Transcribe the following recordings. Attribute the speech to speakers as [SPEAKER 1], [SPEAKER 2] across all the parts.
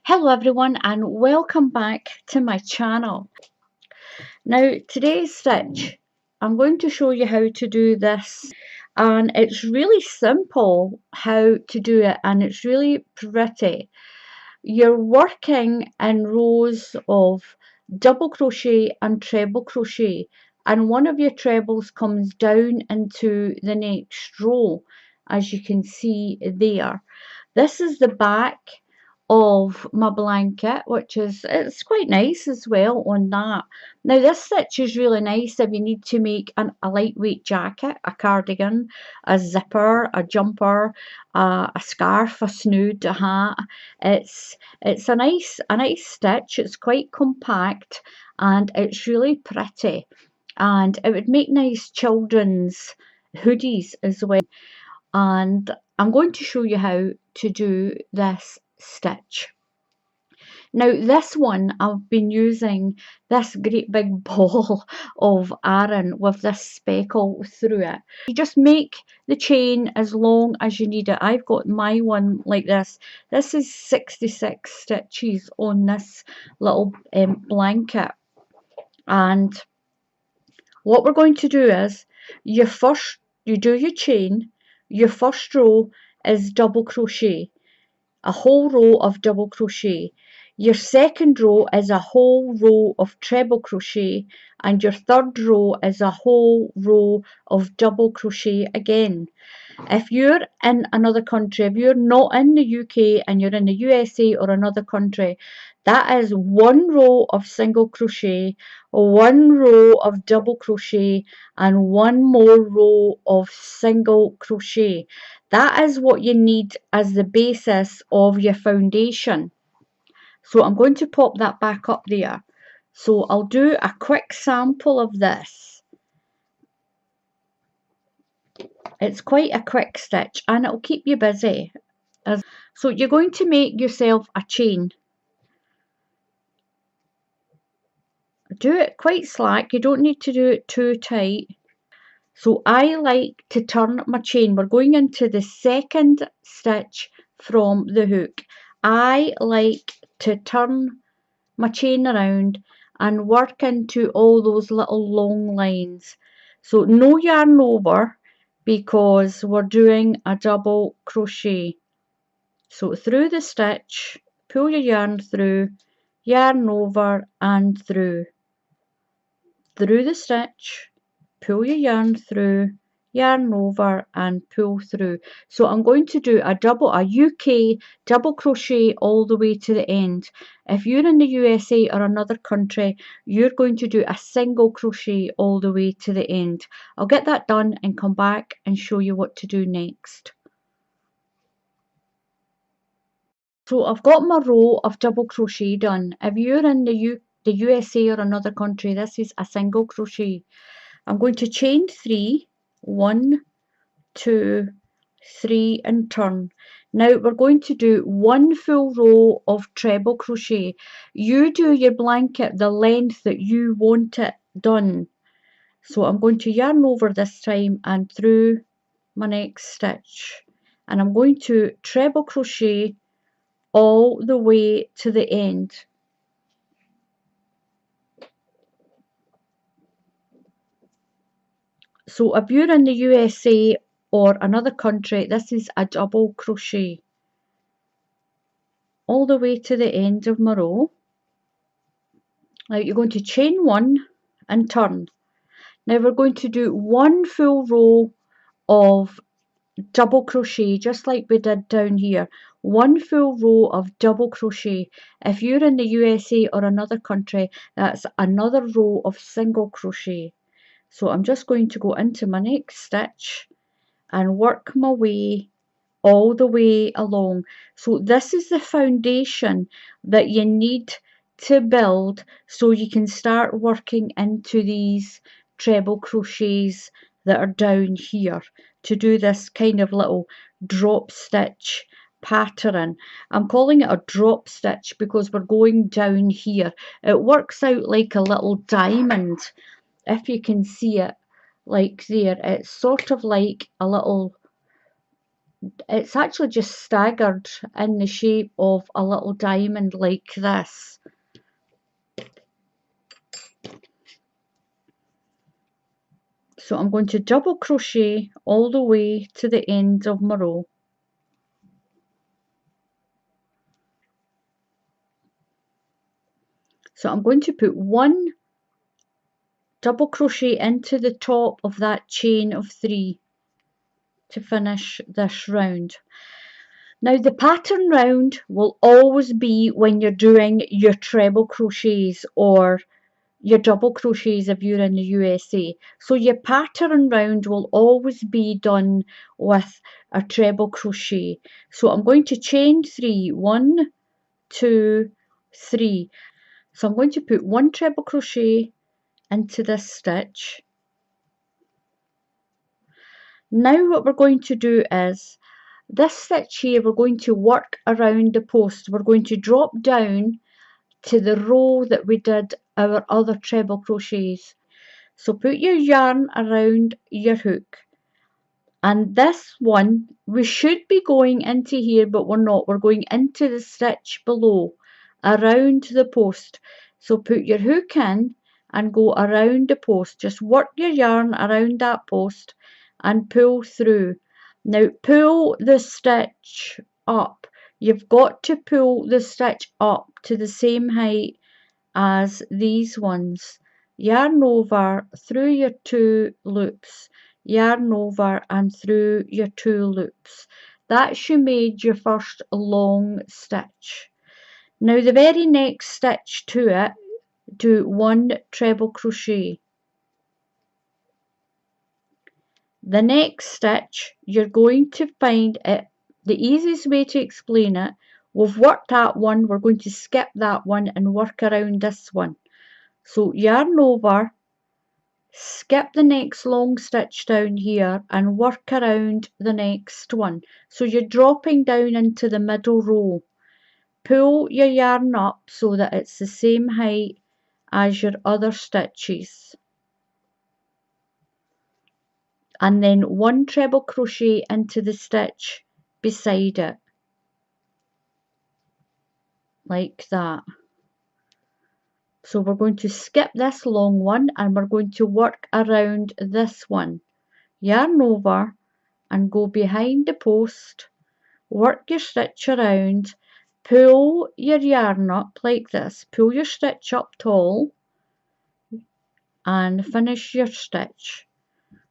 [SPEAKER 1] Hello everyone and welcome back to my channel. Now today's stitch, I'm going to show you how to do this, and it's really simple how to do it and it's really pretty. You're working in rows of double crochet and treble crochet, and one of your trebles comes down into the next row, as you can see there. This is the back of my blanket, which is, it's quite nice as well on that. Now this stitch is really nice if you need to make a lightweight jacket, a cardigan, a zipper, a jumper, a scarf, a snood, a hat. It's a nice stitch. It's quite compact and it's really pretty, and it would make nice children's hoodies as well. And I'm going to show you how to do this stitch. Now this one, I've been using this great big ball of Aran with this speckle through it. You just make the chain as long as you need it. I've got my one like this. This is 66 stitches on this little blanket. And what we're going to do is, you do your chain. Your first row is double crochet, a whole row of double crochet. Your second row is a whole row of treble crochet, and your third row is a whole row of double crochet again. If you're in another country, if you're not in the UK and you're in the USA or another country, that is one row of single crochet, one row of double crochet, and one more row of single crochet. That is what you need as the basis of your foundation. So I'm going to pop that back up there. So I'll do a quick sample of this. It's quite a quick stitch and it'll keep you busy. So you're going to make yourself a chain. Do it quite slack, you don't need to do it too tight. So I like to turn my chain. We're going into the second stitch from the hook. I like to turn my chain around and work into all those little long lines. So no yarn over, because we're doing a double crochet. So through the stitch, pull your yarn through, yarn over and through the stitch, pull your yarn through, yarn over and pull through. So I'm going to do a UK double crochet all the way to the end. If you're in the USA or another country, you're going to do a single crochet all the way to the end. I'll get that done and come back and show you what to do next. So I've got my row of double crochet done. If you're in the USA or another country, this is a single crochet. I'm going to chain 3, 1, 2, 3 and turn. Now we're going to do one full row of treble crochet. You do your blanket the length that you want it done. So I'm going to yarn over this time and through my next stitch, and I'm going to treble crochet all the way to the end. So if you're in the USA or another country, this is a double crochet all the way to the end of my row. Now you're going to chain 1 and turn. Now we're going to do one full row of double crochet, just like we did down here. One full row of double crochet. If you're in the USA or another country, that's another row of single crochet. So I'm just going to go into my next stitch and work my way all the way along. So this is the foundation that you need to build so you can start working into these treble crochets that are down here to do this kind of little drop stitch pattern. I'm calling it a drop stitch because we're going down here. It works out like a little diamond, if you can see it like there. It's sort of like a little it's actually just staggered in the shape of a little diamond like this. So I'm going to double crochet all the way to the end of my row. So I'm going to put one double crochet into the top of that chain of 3 to finish this round. Now the pattern round will always be when you're doing your treble crochets or your double crochets if you're in the USA. So your pattern round will always be done with a treble crochet. So I'm going to chain 3, 1, 2, 3. So I'm going to put one treble crochet into this stitch. Now what we're going to do is this stitch here, we're going to work around the post. We're going to drop down to the row that we did our other treble crochets. So put your yarn around your hook, and this one we should be going into here, but we're not. We're going into the stitch below around the post. So put your hook in and go around the post. Just work your yarn around that post and pull through. Now pull the stitch up. You've got to pull the stitch up to the same height as these ones. Yarn over through your 2 loops, yarn over and through your 2 loops. That's you made your first long stitch. Now the very next stitch to it, do 1 treble crochet. The next stitch, you're going to find it, the easiest way to explain it, we've worked that one, we're going to skip that one and work around this one. So yarn over, skip the next long stitch down here and work around the next one. So you're dropping down into the middle row. Pull your yarn up so that it's the same height as your other stitches. And then 1 treble crochet into the stitch beside it. Like that. So we're going to skip this long one and we're going to work around this one. Yarn over and go behind the post, work your stitch around, pull your yarn up like this, pull your stitch up tall and finish your stitch.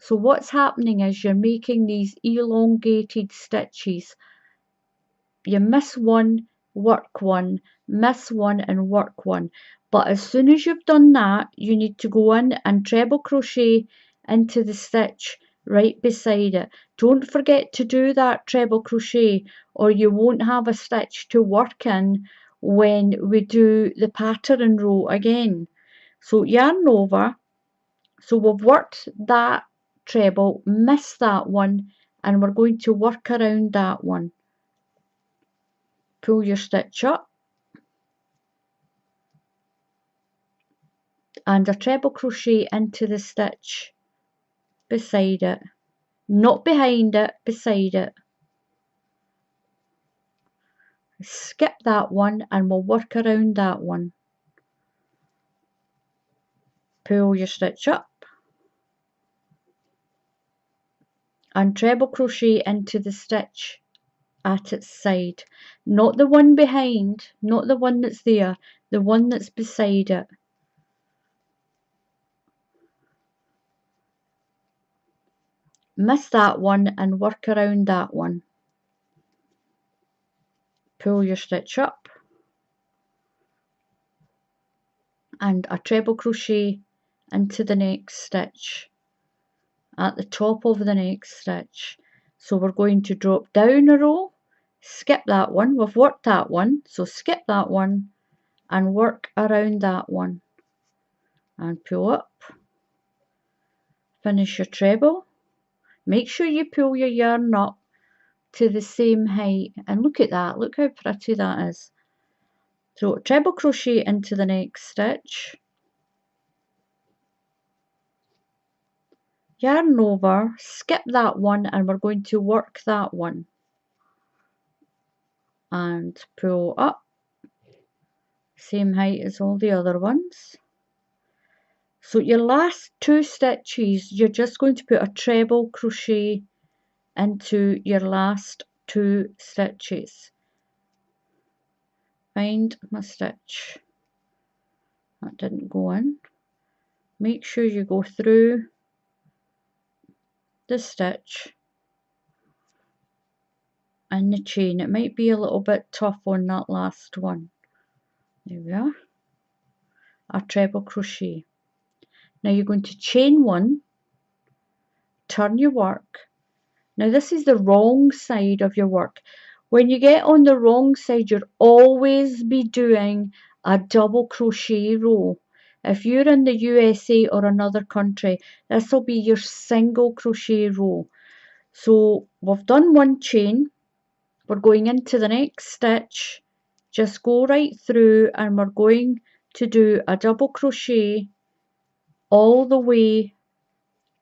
[SPEAKER 1] So what's happening is you're making these elongated stitches. You miss one, work one, miss one and work one. But as soon as you've done that, you need to go in and treble crochet into the stitch right beside it. Don't forget to do that treble crochet or you won't have a stitch to work in when we do the pattern row again. So yarn over. So we've worked that treble, missed that one, and we're going to work around that one. Pull your stitch up and a treble crochet into the stitch beside it, not behind it, beside it. Skip that one and we'll work around that one. Pull your stitch up and treble crochet into the stitch at its side, not the one behind, not the one that's there, the one that's beside it. Miss that one and work around that one. Pull your stitch up and a treble crochet into the next stitch at the top of the next stitch. So we're going to drop down a row, skip that one, we've worked that one, so skip that one and work around that one and pull up, finish your treble. Make sure you pull your yarn up to the same height and look at that, look how pretty that is. So treble crochet into the next stitch yarn over, skip that one, and we're going to work that one and pull up, same height as all the other ones. So your last 2 stitches, you're just going to put a treble crochet into your last 2 stitches. Find my stitch. That didn't go in. Make sure you go through the stitch and the chain. It might be a little bit tough on that last one. There we are. A treble crochet. Now you're going to chain 1, turn your work. Now this is the wrong side of your work. When you get on the wrong side, you'll always be doing a double crochet row. If you're in the USA or another country, this will be your single crochet row. So we've done 1 chain. We're going into the next stitch. Just go right through and we're going to do a double crochet all the way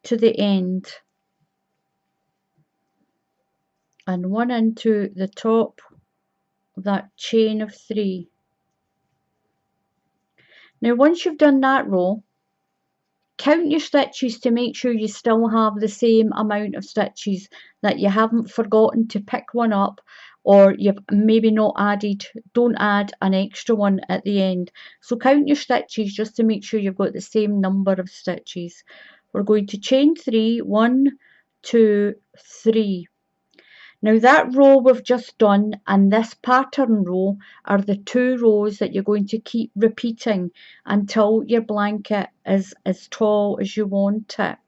[SPEAKER 1] to the end. And 1 into the top of that chain of 3. Now once you've done that row, count your stitches to make sure you still have the same amount of stitches, that you haven't forgotten to pick one up, or you've maybe not added, don't add an extra one at the end. So count your stitches just to make sure you've got the same number of stitches. We're going to chain 3, 1, 2, 3. Now that row we've just done and this pattern row are the 2 rows that you're going to keep repeating until your blanket is as tall as you want it.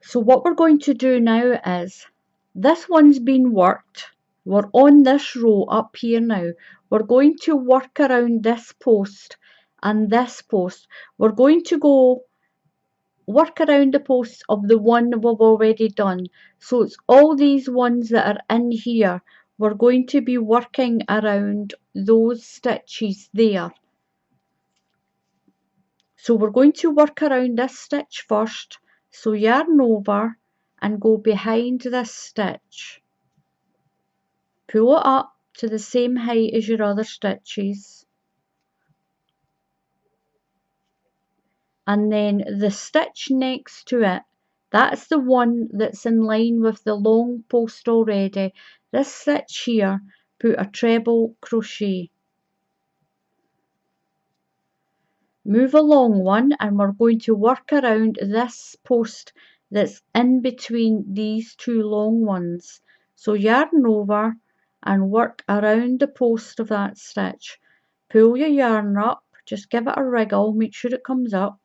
[SPEAKER 1] So what we're going to do now is, this one's been worked. We're on this row up here now. We're going to work around this post and this post. We're going to go work around the posts of the one we've already done. So it's all these ones that are in here. We're going to be working around those stitches there. So we're going to work around this stitch first. So yarn over and go behind this stitch. Pull it up to the same height as your other stitches. And then the stitch next to it, that's the one that's in line with the long post already. This stitch here, put a treble crochet. Move along one and we're going to work around this post that's in between these 2 long ones. So yarn over and work around the post of that stitch. Pull your yarn up, just give it a wriggle, make sure it comes up.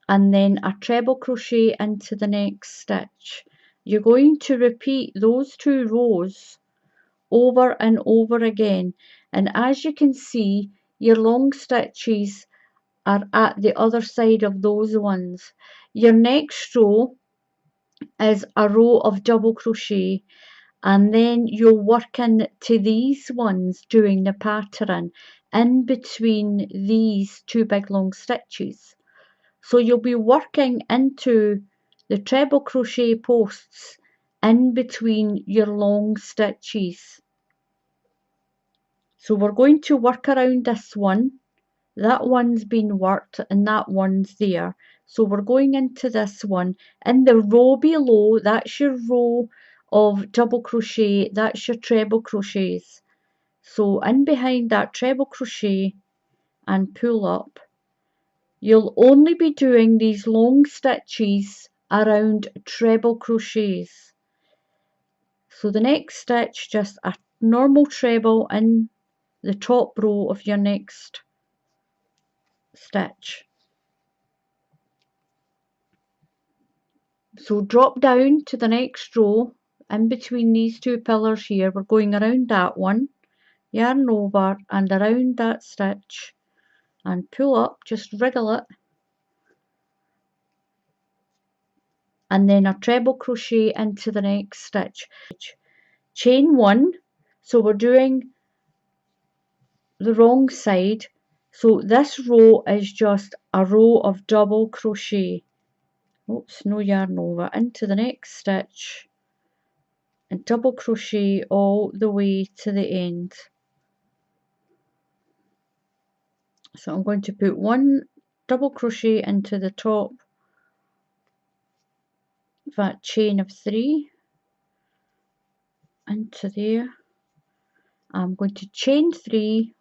[SPEAKER 1] And then a treble crochet into the next stitch. You're going to repeat those 2 rows over and over again, and as you can see, your long stitches are at the other side of those ones. Your next row is a row of double crochet, and then you'll work into these ones doing the pattern in between these 2 big long stitches. So you'll be working into the treble crochet posts in between your long stitches. So we're going to work around this one. That one's been worked and that one's there. So we're going into this one. In the row below, that's your row of double crochet, that's your treble crochets. So in behind that treble crochet and pull up. You'll only be doing these long stitches around treble crochets. So the next stitch, just a normal treble in the top row of your next stitch. So drop down to the next row in between these 2 pillars here. We're going around that one, yarn over and around that stitch and pull up, just wriggle it. And then a treble crochet into the next stitch. Chain 1, so we're doing the wrong side. So this row is just a row of double crochet. oops, no yarn over, into the next stitch and double crochet all the way to the end. So I'm going to put one double crochet into the top of that chain of 3 into there. I'm going to chain 3,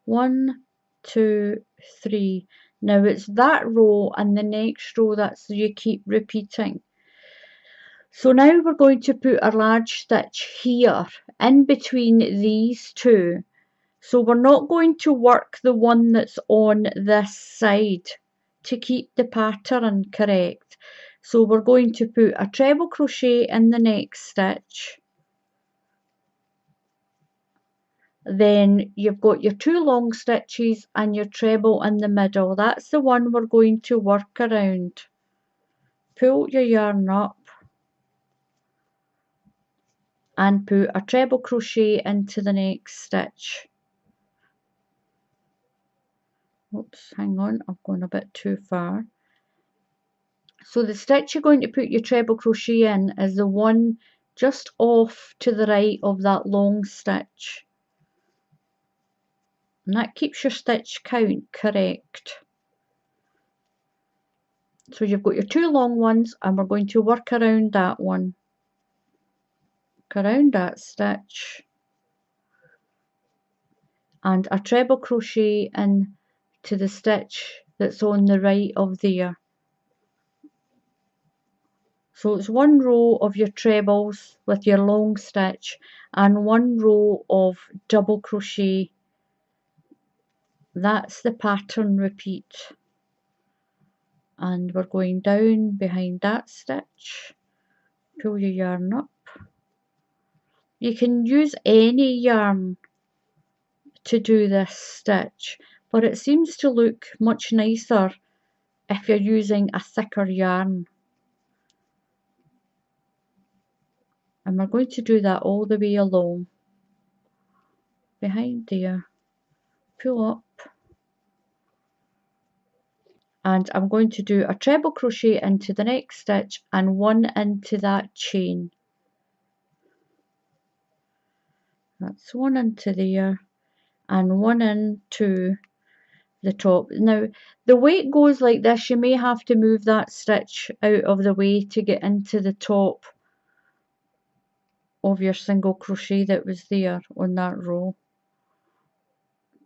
[SPEAKER 1] 1, 2, 3. Now it's that row and the next row that's you keep repeating. So now we're going to put a large stitch here in between these two. So we're not going to work the one that's on this side to keep the pattern correct. So we're going to put a treble crochet in the next stitch. Then you've got your 2 long stitches and your treble in the middle. That's the one we're going to work around. Pull your yarn up and put a treble crochet into the next stitch. Oops, hang on, I've gone a bit too far. So the stitch you're going to put your treble crochet in is the one just off to the right of that long stitch. And that keeps your stitch count correct. So you've got your 2 long ones and we're going to work around that one. Work around that stitch. And a treble crochet in to the stitch that's on the right of there. So it's one row of your trebles with your long stitch and one row of double crochet. That's the pattern repeat. And we're going down behind that stitch. Pull your yarn up. You can use any yarn to do this stitch, but it seems to look much nicer if you're using a thicker yarn. And we're going to do that all the way along. Behind there, pull up. And I'm going to do a treble crochet into the next stitch and one into that chain. That's one into there and one into the top. Now the way it goes like this, you may have to move that stitch out of the way to get into the top of your single crochet that was there on that row.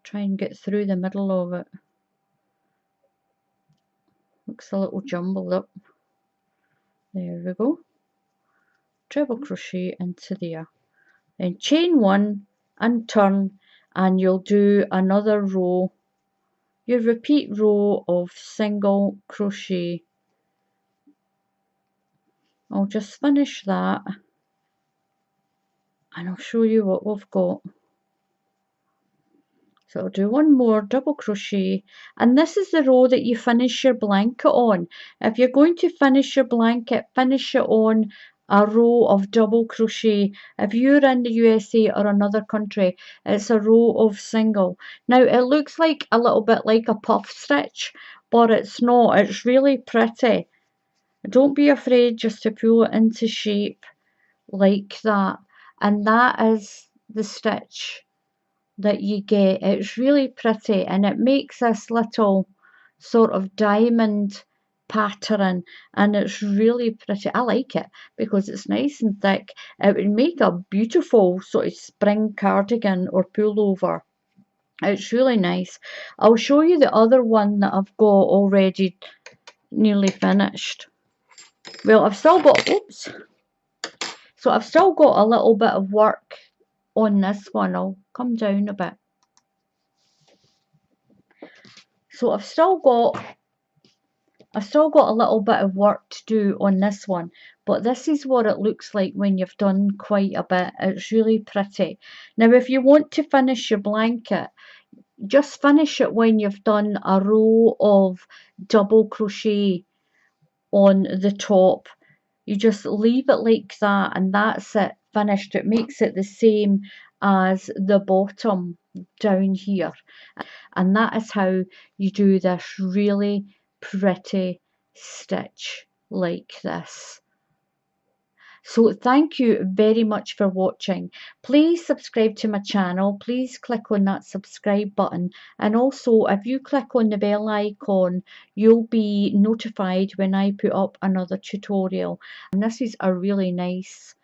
[SPEAKER 1] Try and get through the middle of it. Looks a little jumbled up. There we go. Treble crochet into there. Then chain 1 and turn, and you'll do another row, your repeat row of single crochet. I'll just finish that and I'll show you what we've got. So I'll do one more double crochet, and this is the row that you finish your blanket on. If you're going to finish your blanket, finish it on a row of double crochet. If you're in the USA or another country, it's a row of single. Now it looks like a little bit like a puff stitch, but it's not. It's really pretty. Don't be afraid just to pull it into shape like that, and that is the stitch that you get. It's really pretty and it makes this little sort of diamond pattern, and it's really pretty. I like it because it's nice and thick. It would make a beautiful sort of spring cardigan or pullover. It's really nice. I'll show you the other one that I've got already nearly finished. Well, I've still got, oops, so I've still got a little bit of work on this one. I'll come down a bit. So I've still got a little bit of work to do on this one, but this is what it looks like when you've done quite a bit. It's really pretty. Now if you want to finish your blanket, just finish it when you've done a row of double crochet on the top. You just leave it like that and that's it, finished. It makes it the same as the bottom down here, and that is how you do this really pretty stitch. like this. So thank you very much for watching. Please subscribe to my channel. Please click on that subscribe button. And also, if you click on the bell icon, you'll be notified when I put up another tutorial. And this is a really nice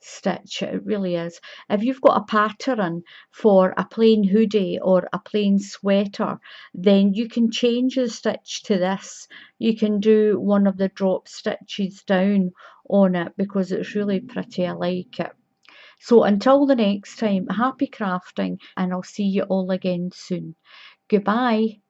[SPEAKER 1] stitch, it really is. If you've got a pattern for a plain hoodie or a plain sweater, then you can change the stitch to this. You can do one of the drop stitches down on it because it's really pretty. I like it. So until the next time, happy crafting, and I'll see you all again soon. Goodbye.